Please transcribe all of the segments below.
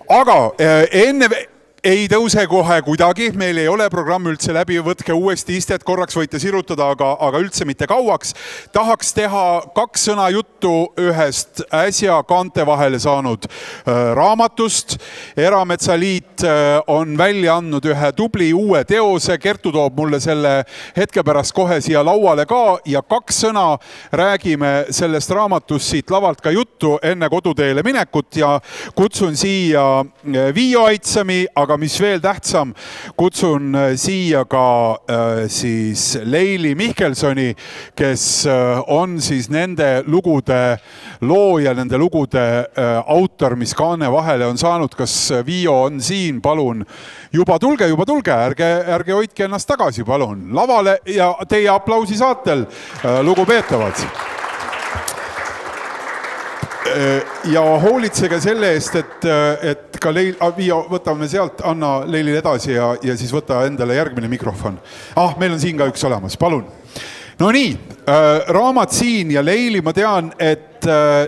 Aga enne ei tõuse kohe kuidagi, meil ei ole programm üldse läbi, võtke uuesti istet, korraks võite sirutada, aga üldse mitte kauaks. Tahaks teha 2 sõna juttu ühest äsja kaante vahele saanud raamatust. Erametsaliit on välja andnud ühe tubli uue teose, Kertu toob mulle selle hetke pärast kohe siia lauale ka ja 2 sõna räägime sellest raamatust siit lavalt ka juttu enne koduteele minekut ja kutsun siia Viio Aitsami, aga mis veel tähtsam, kutsun siia ka siis Leili Mihkelsoni, kes on siis nende lugude looja, nende lugude autor, mis kaane vahele on saanud. Kas Viio on siin? Palun, juba tulge, ärge hoidke ennast tagasi, palun. Lavale ja teie aplausi saatel, lugupeetavad. Ja hoolitsege selle eest, et ka Viio, võtame sealt, anna Leilile edasi ja siis võta endale järgmine mikrofon. Meil on siin ka üks olemas, palun. No nii, raamat siin ja Leili, ma tean, et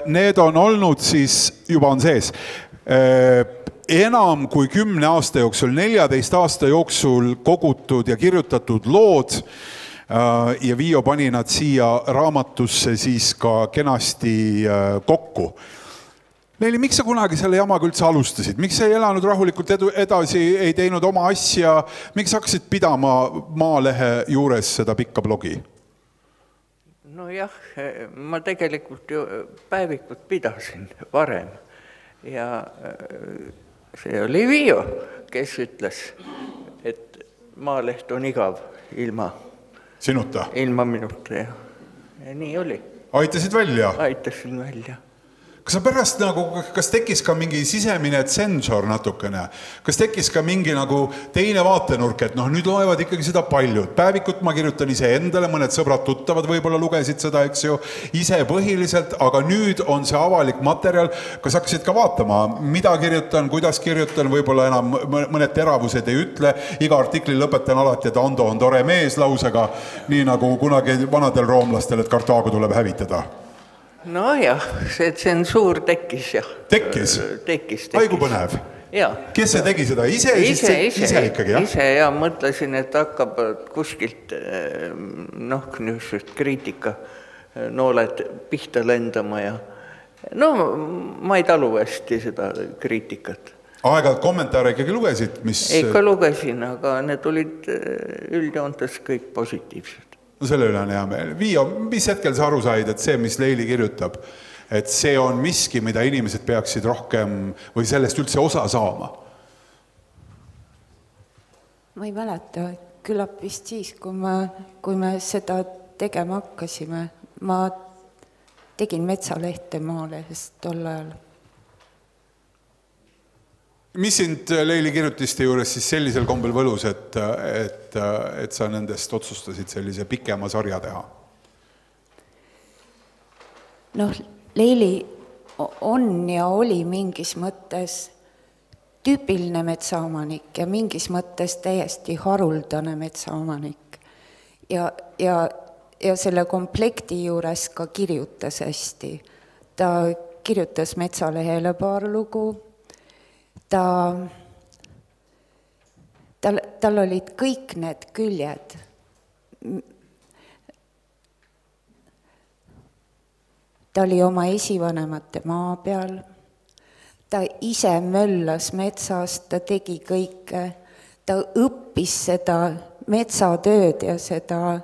need on olnud siis, juba on sees, enam kui 10 aasta jooksul, 14 aasta jooksul kogutud ja kirjutatud lood ja Viio pani nad siia raamatusse siis ka kenasti kokku. Leili, miks sa kunagi selle jamaga üldse alustasid? Miks sa ei elanud rahulikult edasi, ei teinud oma asja? Miks hakkasid pidama Maalehe juures seda pikka blogi? No jah, ma tegelikult ju päevikut pidasin varem ja see oli Viio, kes ütles, et Maaleht on igav ilma Sinuta? Ilma minuta, ja nii oli. Aitasid välja? Aitasin välja. Kas sa pärast nagu, kas tekkis ka mingi sisemine tsensor natukene? Kas tekkis ka mingi nagu teine vaatenurk, et nüüd loevad ikkagi seda paljud. Päevikut ma kirjutan ise endale, mõned sõbrad tuttavad võib-olla lugesid seda, eks ju, ise põhiliselt, aga nüüd on see avalik materjal. Kas hakkasid ka vaatama, mida kirjutan, kuidas kirjutan, võib-olla enam mõned teravused ei ütle. Iga artikli lõpetan alati, et Ando on tore mees lausega, nii nagu kunagi vanadel roomlastel, et Kartaago tuleb hävitada. No jah, see tsensuur tekkis, jah. Tekkis? Tekkis. Aigu põnev? Jaa. Kes see tegi seda? Ise ikkagi, jah? Ise, ja mõtlesin, et hakkab kuskilt kriitika nooled pihta lendama ja ma ei talu hästi seda kriitikat. Aeg-ajalt kommentaare ikkagi lugesid? Ikka lugesin, aga need olid üldjoontes kõik positiivsed. No selle üle on hea meel. Viio, mis hetkel sa aru said, et see, mis Leili kirjutab, et see on miski, mida inimesed peaksid rohkem või sellest üldse osa saama? Ma ei mäleta, küllap vist siis, kui me seda tegema hakkasime. Ma tegin Metsalehte Maalehest tol ajal. Mis sind Leili kirjutiste juures siis sellisel kombel võlus, et sa nendest otsustasid sellise pikema sarja teha? Leili on ja oli mingis mõttes tüüpiline metsaomanik ja mingis mõttes täiesti haruldane metsaomanik. Ja selle komplekti juures ka kirjutas hästi. Ta kirjutas Metsalehele paar lugu. Tal olid kõik need küljed. Ta oli oma esivanemate maa peal. Ta ise möllas metsas, ta tegi kõike. Ta õppis seda metsatööd ja seda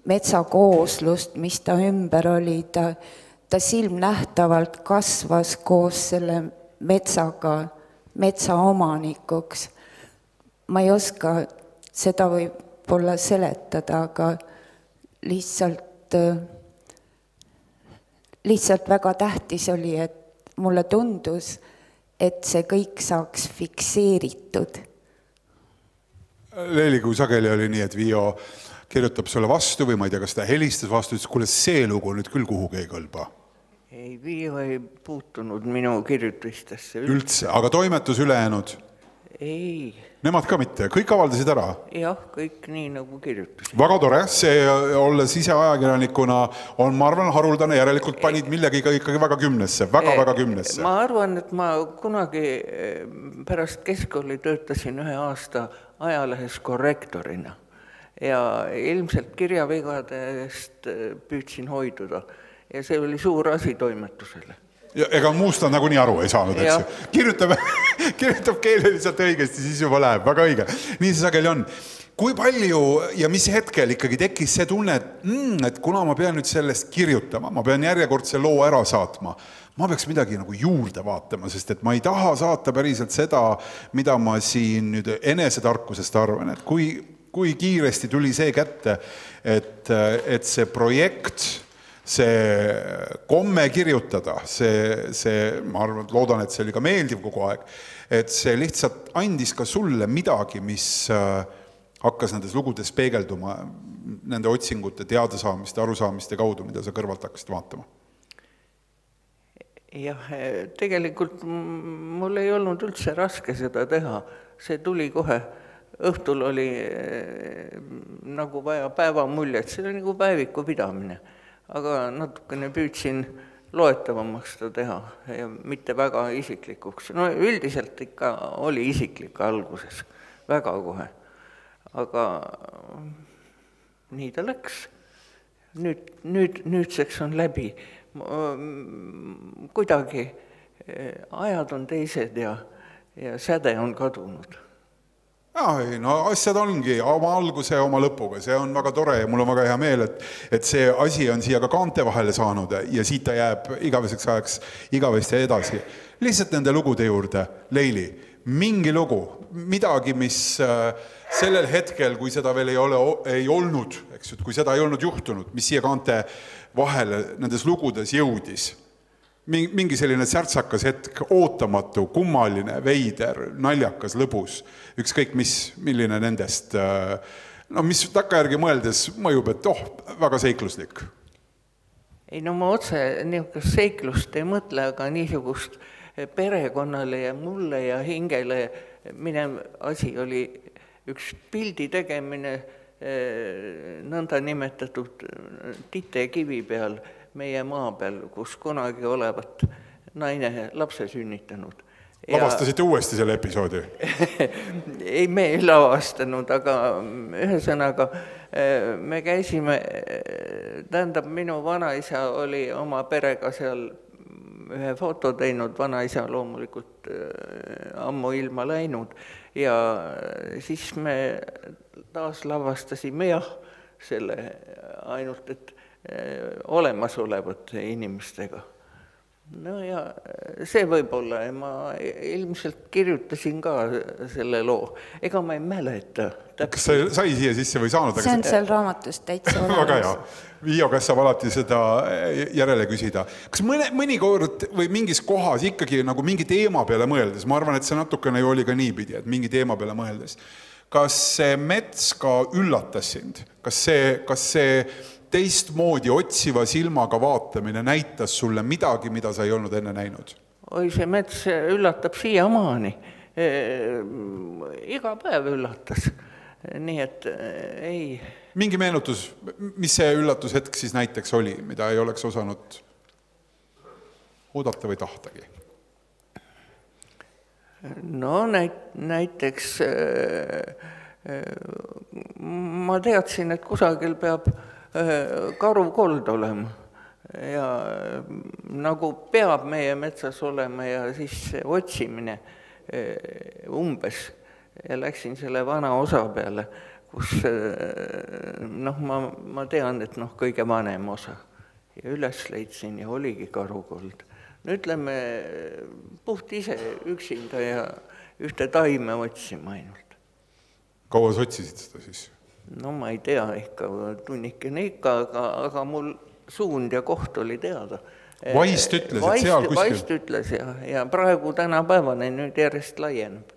metsakooslust, mis ta ümber oli. Ta silmnähtavalt kasvas koos selle metsaga metsaomanikuks. Ma ei oska seda võib-olla seletada, aga lihtsalt väga tähtis oli, et mulle tundus, et see kõik saaks fikseeritud. Leili, kui sageli oli nii, et Viio kirjutab sulle vastu või ma ei tea, kas ta helistas vastu, ütles, kuule, see lugu nüüd küll kuhugi ei kõlba. Ei, Viio ei puutunud minu kirjutistesse. Üldse, aga toimetus ülejäänud? Ei. Nemad ka mitte, kõik avaldasid ära? Jah, kõik nii nagu kirjutasid. Väga tore, see olles ise ajakirjanikuna on, ma arvan, haruldane, järelikult panid millegi ikkagi väga kümnesse, väga kümnesse. Ma arvan, et ma kunagi pärast keskkooli töötasin 1 aasta ajalehes korrektorina ja ilmselt kirjavigadest püüdsin hoiduda ja see oli suur asi toimetusele. Ja ega muust on nagu nii aru ei saanud, eks ju. Kirjutab keeleliselt õigesti, siis juba läheb, väga õige. Nii see sageli on. Kui palju ja mis hetkel ikkagi tekkis see tunne, et kuna ma pean nüüd sellest kirjutama, ma pean järjekordse loo ära saatma, ma peaks midagi nagu juurde vaatama, sest et ma ei taha saata päriselt seda, mida ma siin nüüd enesetarkusest arvan, et kui kiiresti tuli see kätte, et see projekt, see komme kirjutada, ma arvan, loodan, et see oli ka meeldiv kogu aeg, et see lihtsalt andis ka sulle midagi, mis hakkas nendes lugudes peegelduma nende otsingute, teadasaamiste, arusaamiste kaudu, mida sa kõrvalt hakkasid vaatama? Jah, tegelikult mul ei olnud üldse raske seda teha. See tuli kohe. Õhtul oli nagu vaja päevamuljet, see oli nagu päeviku pidamine. Aga natukene püüdsin loetavamaks seda teha ja mitte väga isiklikuks. No üldiselt ikka oli isiklik alguses, väga kohe. Aga nii ta läks. Nüüdseks on läbi. Kuidagi ajad on teised ja säde on kadunud. No asjad ongi oma alguse ja oma lõpuga, see on väga tore ja mul on väga hea meel, et see asi on siia ka kaante vahele saanud ja siit ta jääb igaveseks ajaks igavesti edasi. Lihtsalt nende lugude juurde, Leili, mingi lugu, midagi, mis sellel hetkel, kui seda veel ei olnud, eks, kui seda ei olnud juhtunud, mis siia kaante vahele nendes lugudes jõudis. Mingi selline särtsakas hetk, ootamatu, kummaline, veider, naljakas, lõbus, ükskõik milline nendest, mis takkajärgi mõeldes mõjub, et väga seikluslik. Ei, no ma otse niisugust seiklust ei mõtle, aga niisugust perekonnale ja mulle ja hingele minev asi oli üks pildi tegemine nõnda nimetatud titekivi peal, meie maa peal, kus kunagi olevat naine lapse sünnitanud. Lavastasite uuesti selle episoodi? Ei, me ei lavastanud, aga ühesõnaga me käisime, tähendab, minu vanaisa oli oma perega seal ühe foto teinud, vanaisa loomulikult ammu ilma läinud ja siis me taas lavastasime selle ainult, et olemasolevate inimestega. No ja see võib-olla, ma ilmselt kirjutasin ka selle loo. Ega ma ei mäleta. Kas sai siia sisse või saanud? See on seal raamatust täitsa olemas. Väga hea. Viio, kas saab alati seda järele küsida? Kas mõnikord või mingis kohas ikkagi nagu mingi teema peale mõeldes, ma arvan, et see natukene ju oli ka niipidi, et mingi teema peale mõeldes. Kas see mets ka üllatas sind? Kas see teistmoodi otsiva silmaga vaatamine näitas sulle midagi, mida sa ei olnud enne näinud? Oi, see mets üllatab siiamaani. Iga päev üllatas. Nii et ei. Mingi meenutus, mis see üllatushetk siis näiteks oli, mida ei oleks osanud oodata või tahtagi? No näiteks ma teadsin, et kusagil peab karukold olema ja nagu peab meie metsas olema ja siis otsimine umbes ja läksin selle vana osa peale, kus ma tean, et kõige vanem osa ja üles leidsin ja oligi karukold. No ütleme, puht ise üksinda ja ühte taime otsima ainult. Kaua sa otsisid seda siis? No ma ei tea, ikka tunnikene ikka, aga mul suund ja koht oli teada. Vaist ütles, et seal kuskil? Vaist ütles ja praegu tänapäevane nüüd järjest laieneb.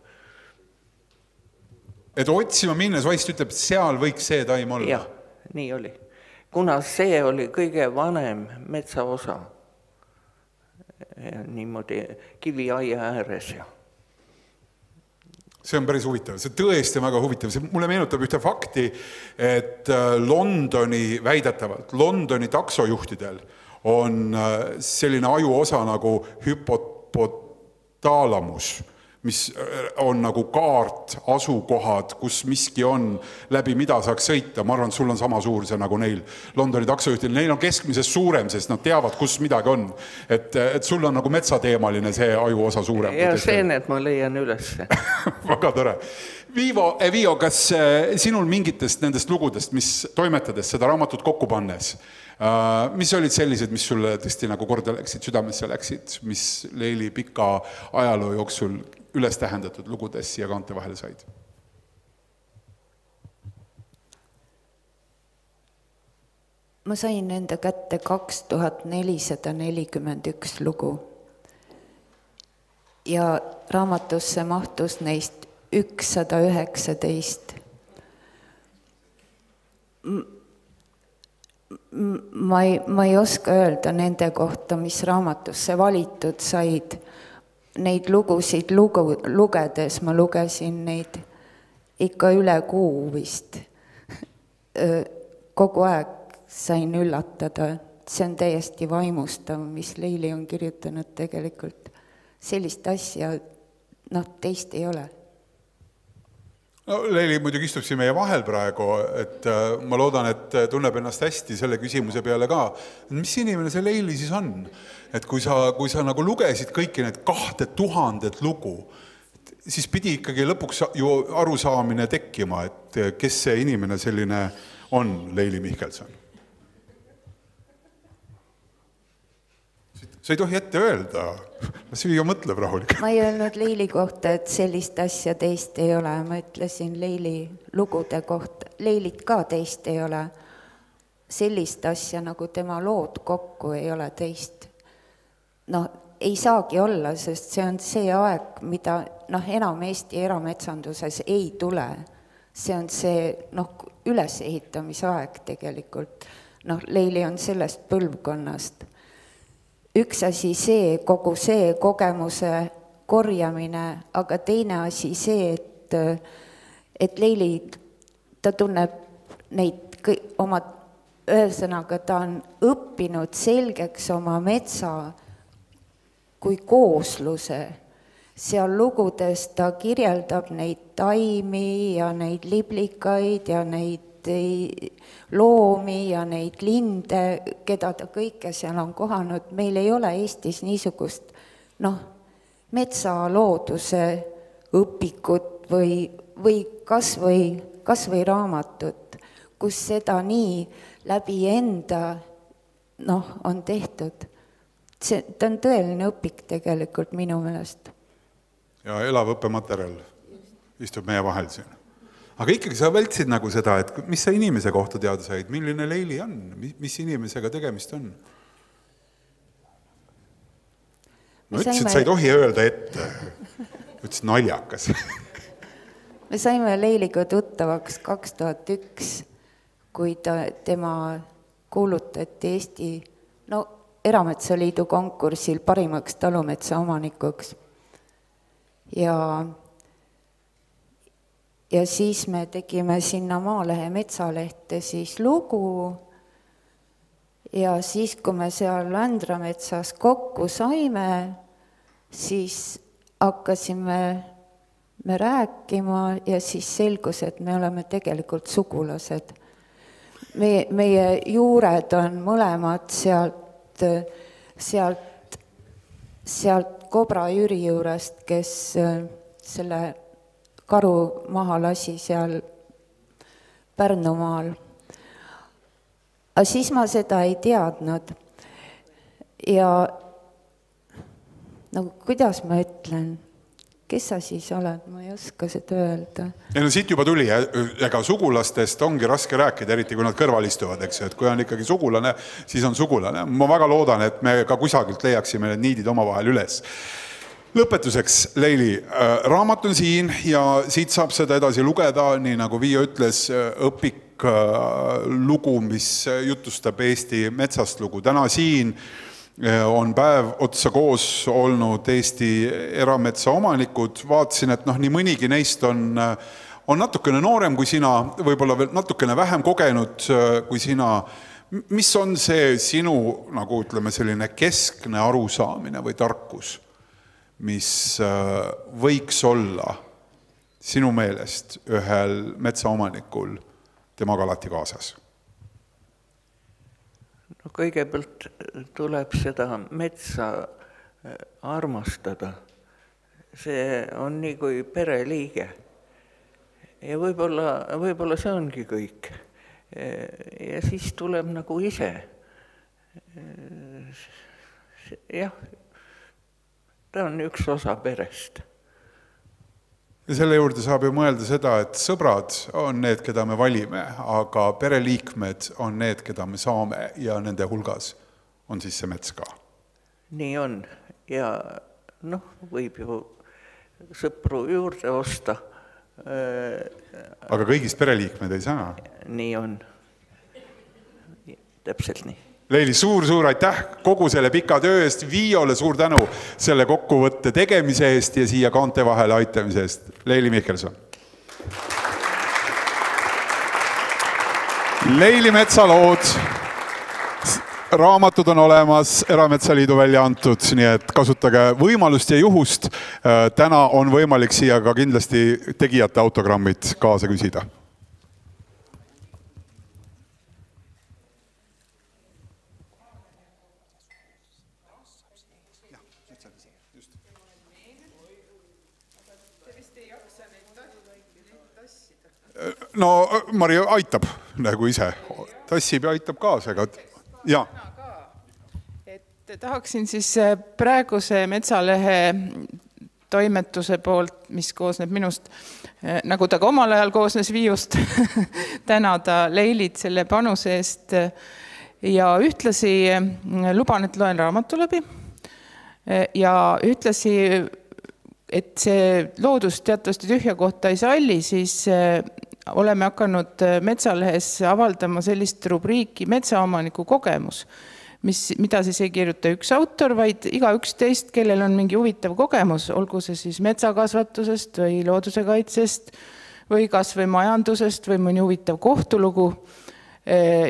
Et otsima minnes Vaist ütleb, et seal võiks see taim olla? Jah, nii oli. Kuna see oli kõige vanem metsaosa, niimoodi kiviaia ääres ja See on päris huvitav, see tõesti väga huvitav. See mulle meenutab ühte fakti, et väidetavalt Londoni taksojuhtidel on selline ajuosa nagu hypothalamus, mis on nagu kaart, asukohad, kus miski on, läbi mida saaks sõita. Ma arvan, et sul on sama suur see nagu neil Londoni taksojuhtil. Neil on keskmisest suurem, sest nad teavad, kus midagi on. Et sul on nagu metsateemaline see ajuosa suurem. Ja see, et ma leian üles. Väga tore. Viio, kas sinul mingitest nendest lugudest, mis toimetades seda raamatut kokku pannes, mis olid sellised, mis sulle tõesti nagu korda läksid, südamesse läksid, mis Leili pika ajaloo jooksul üles tähendatud lugudes ja kaante vahele said? Ma sain enda kätte 2441 lugu ja raamatusse mahtus neist 119. Ma ei oska öelda nende kohta, mis raamatusse valitud said. Neid lugusid lugedes, ma lugesin neid ikka üle kuu vist. Kogu aeg sain üllatada. See on täiesti vaimustav, mis Leili on kirjutanud tegelikult. Sellist asja, teist ei ole. No, Leili muidugi istub siin meie vahel praegu, et ma loodan, et tunneb ennast hästi selle küsimuse peale ka. Mis inimene see Leili siis on? Et kui sa nagu lugesid kõiki need 2000 lugu, siis pidi ikkagi lõpuks ju arusaamine tekkima, et kes see inimene selline on, Leili Mihkelson? Sa ei tohi ette öelda. Las Viio mõtleb rahulik. Ma ei öelnud Leili kohta, et sellist asja teist ei ole. Ma ütlesin Leili lugude kohta. Leilit ka teist ei ole. Sellist asja nagu tema lood kokku ei ole teist. Ei saagi olla, sest see on see aeg, mida enam Eesti erametsanduses ei tule. See on see ülesehitamise aeg tegelikult. Leili on sellest põlvkonnast. Üks asi see, kogu see kogemuse korjamine, aga teine asi see, et Leili, ta tunneb neid oma, ühesõnaga ta on õppinud selgeks oma metsa kui koosluse. Seal lugudes ta kirjeldab neid taimi ja neid liblikaid ja neid loomi ja neid linde, keda ta kõike seal on kohanud. Meil ei ole Eestis niisugust metsalooduse õpikut või kas või raamatut, kus seda nii läbi enda on tehtud. Ta on tõeline õpik tegelikult minu meelest. Ja elav õppematerjal istub meie vahel siin. Aga ikkagi sa vältsid nagu seda, et mis sa inimese kohta teada said, milline Leili on, mis inimesega tegemist on? Ma ütlesin, et sa ei tohi öelda ette. Ütlesin naljakas. Me saime Leiliga tuttavaks 2001, kui tema kuulutati Eesti Erametsaliidu konkursil parimaks talumetsa omanikuks. Ja siis me tegime sinna Maalehe metsalehte siis lugu ja siis, kui me seal Vändrametsas kokku saime, siis hakkasime me rääkima ja siis selgus, et me oleme tegelikult sugulased. Meie juured on mõlemad sealt Kobra Jüri juurest, kes selle karu maha lasi seal Pärnumaal. Aga siis ma seda ei teadnud. Ja kuidas ma ütlen, kes sa siis oled, ma ei oska seda öelda. Ja siit juba tuli, ega sugulastest ongi raske rääkida, eriti kui nad kõrval istuvad, eks, et kui on ikkagi sugulane, siis on sugulane. Ma väga loodan, et me ka kusagilt leiaksime need niidid oma vahel üles. Lõpetuseks, Leili, raamat on siin ja siit saab seda edasi lugeda, nii nagu Viio ütles, õpik lugu, mis jutustab Eesti metsast lugu. Täna siin on päev otsa koos olnud Eesti erametsaomanikud. Vaatasin, et nii mõnigi neist on natukene noorem kui sina, võib-olla veel natukene vähem kogenud kui sina. Mis on see sinu, nagu ütleme, selline keskne arusaamine või tarkus, mis võiks olla sinu meelest ühel metsaomanikul temaga alati kaasas? No kõigepealt tuleb seda metsa armastada. See on nii kui pereliige. Ja võib-olla see ongi kõik. Ja siis tuleb nagu ise. Jah, ta on üks osa perest. Ja selle juurde saab ju mõelda seda, et sõbrad on need, keda me valime, aga pereliikmed on need, keda me saame ja nende hulgas on siis see mets ka. Nii on. Ja võib ju sõpru juurde osta. Aga kõigist pereliikmed ei saa. Nii on. Täpselt nii. Leili, suur aitäh kogu selle pika töö eest, Viiole suur tänu selle kokkuvõtte tegemise eest ja siia kaante vahele aitamise eest. Leili Mihkelson. Leili metsalood. Raamatud on olemas, Erametsaliidu välja antud, nii et kasutage võimalust ja juhust. Täna on võimalik siia ka kindlasti tegijate autogrammid kaasa küsida. No Mari aitab nagu ise, tassib ja aitab kaasa. Ja. Tahaksin siis praeguse Metsalehe toimetuse poolt, mis koosneb minust, nagu ta ka omal ajal koosnes Viiust, tänada Leilit selle panuse eest ja ühtlasi luban, et loen raamatu läbi ja ühtlasi, et see loodus teatavasti tühja kohta ei salli, siis oleme hakanud Metsalehes avaldama sellist rubriiki metsaomaniku kogemus, mida siis ei kirjuta üks autor, vaid igaüks teist, kellel on mingi huvitav kogemus, olgu see siis metsakasvatusest või looduse kaitsest või kas või majandusest või mõni huvitav kohtulugu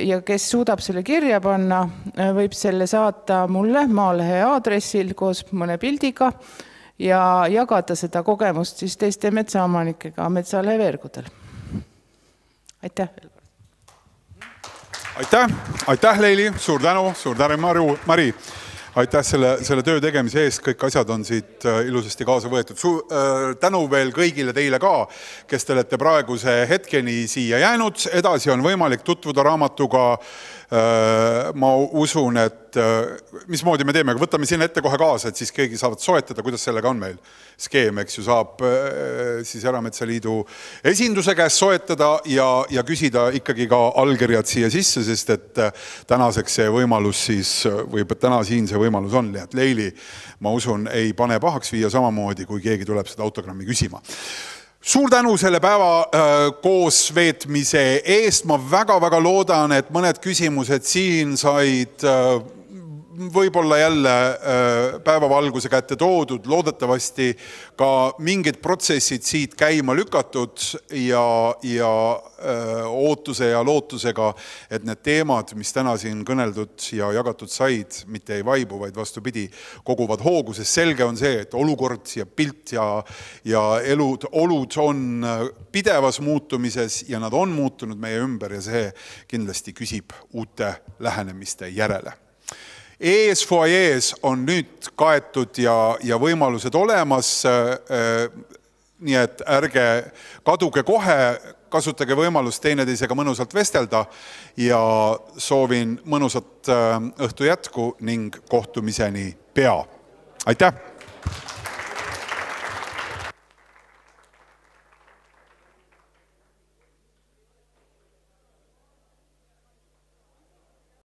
ja kes suudab selle kirja panna, võib selle saata mulle Maalehe aadressil koos mõne pildiga ja jagada seda kogemust siis teiste metsaomanikega Metsalehe veergudel. Aitäh! Aitäh Leili, suur tänu Mari. Aitäh selle töö tegemise eest, kõik asjad on siit ilusasti kaasa võetud. Tänu veel kõigile teile ka, kes te olete praeguse hetkeni siia jäänud. Edasi on võimalik tutvuda raamatuga. Ma usun, et mismoodi me teeme, võtame siin ette kohe kaasa, et siis keegi saavad soetada, kuidas sellega on meil skeem, eks ju, saab siis Erametsaliidu esinduse käest soetada ja küsida ikkagi ka allkirjad siia sisse, sest et tänaseks see võimalus siis, või täna siin see võimalus on, et Leili, ma usun, ei pane pahaks Viia samamoodi, kui keegi tuleb seda autogrammi küsima. Suur tänu selle päeva koos veetmise eest. Ma väga loodan, et mõned küsimused siin said võib-olla jälle päevavalguse kätte toodud, loodetavasti ka mingid protsessid siit käima lükatud ja ootuse ja lootusega, et need teemad, mis täna siin kõneldud ja jagatud said, mitte ei vaibu, vaid vastupidi, koguvad hoogu, sest selge on see, et olukord ja pilt ja olud on pidevas muutumises ja nad on muutunud meie ümber ja see kindlasti küsib uute lähenemiste järele. Ees foajees on nüüd kaetud ja võimalused olemas, nii et ärge kaduge kohe, kasutage võimalust teineteisega mõnusalt vestelda ja soovin mõnusat õhtu jätku ning kohtumiseni pea. Aitäh!